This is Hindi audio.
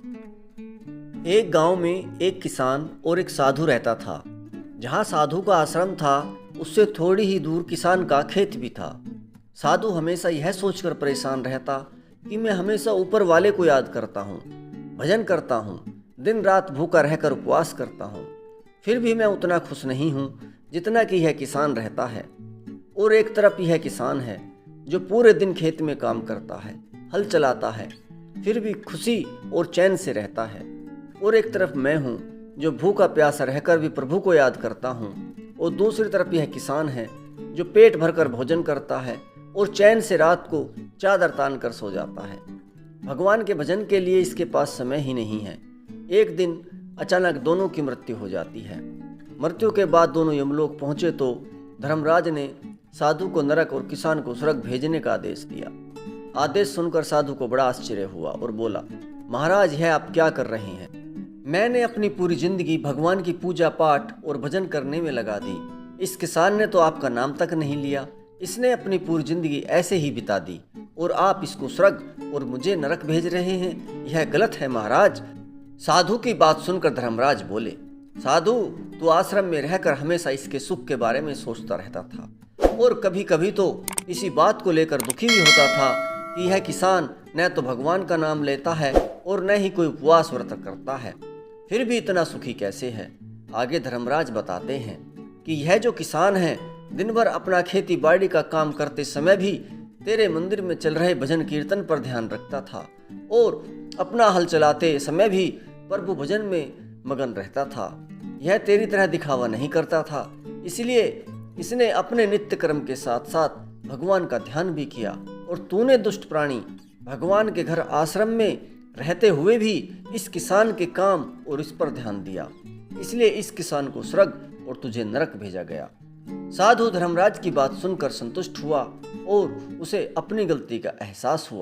एक गांव में एक किसान और एक साधु रहता था। जहां साधु का आश्रम था, उससे थोड़ी ही दूर किसान का खेत भी था। साधु हमेशा यह सोचकर परेशान रहता कि मैं हमेशा ऊपर वाले को याद करता हूँ, भजन करता हूँ, दिन रात भूखा रहकर उपवास करता हूँ, फिर भी मैं उतना खुश नहीं हूँ जितना कि यह किसान रहता है। और एक तरफ यह किसान है जो पूरे दिन खेत में काम करता है, हल चलाता है, फिर भी खुशी और चैन से रहता है। और एक तरफ मैं हूँ जो भूखा प्यासा रहकर भी प्रभु को याद करता हूँ। और दूसरी तरफ यह किसान है जो पेट भरकर भोजन करता है और चैन से रात को चादर तान कर सो जाता है। भगवान के भजन के लिए इसके पास समय ही नहीं है। एक दिन अचानक दोनों की मृत्यु हो जाती है। मृत्यु के बाद दोनों यमलोक पहुंचे तो धर्मराज ने साधु को नरक और किसान को स्वर्ग भेजने का आदेश दिया। आदेश सुनकर साधु को बड़ा आश्चर्य हुआ और बोला, महाराज, यह आप क्या कर रहे हैं? मैंने अपनी पूरी जिंदगी भगवान की पूजा पाठ और भजन करने में लगा दी। इस किसान ने तो आपका नाम तक नहीं लिया। इसने अपनी पूरी जिंदगी ऐसे ही बिता दी और आप इसको स्वर्ग और मुझे नरक भेज रहे हैं। यह गलत है महाराज। साधु की बात सुनकर धर्मराज बोले, साधु, तू आश्रम में रहकर हमेशा इसके सुख के बारे में सोचता रहता था और कभी कभी तो इसी बात को लेकर दुखी भी होता था कि यह किसान न तो भगवान का नाम लेता है और न ही कोई उपवास व्रत करता है, फिर भी इतना सुखी कैसे है? आगे धर्मराज बताते हैं कि यह जो किसान है दिन भर अपना खेती बाड़ी का काम करते समय भी तेरे मंदिर में चल रहे भजन कीर्तन पर ध्यान रखता था और अपना हल चलाते समय भी प्रभु भजन में मगन रहता था। यह तेरी तरह दिखावा नहीं करता था, इसलिए इसने अपने नित्य कर्म के साथ साथ भगवान का ध्यान भी किया। और तूने दुष्ट प्राणी भगवान के घर आश्रम में रहते हुए भी इस किसान के काम और इस पर ध्यान दिया, इसलिए इस किसान को स्वर्ग और तुझे नरक भेजा गया। साधु धर्मराज की बात सुनकर संतुष्ट हुआ और उसे अपनी गलती का एहसास हुआ।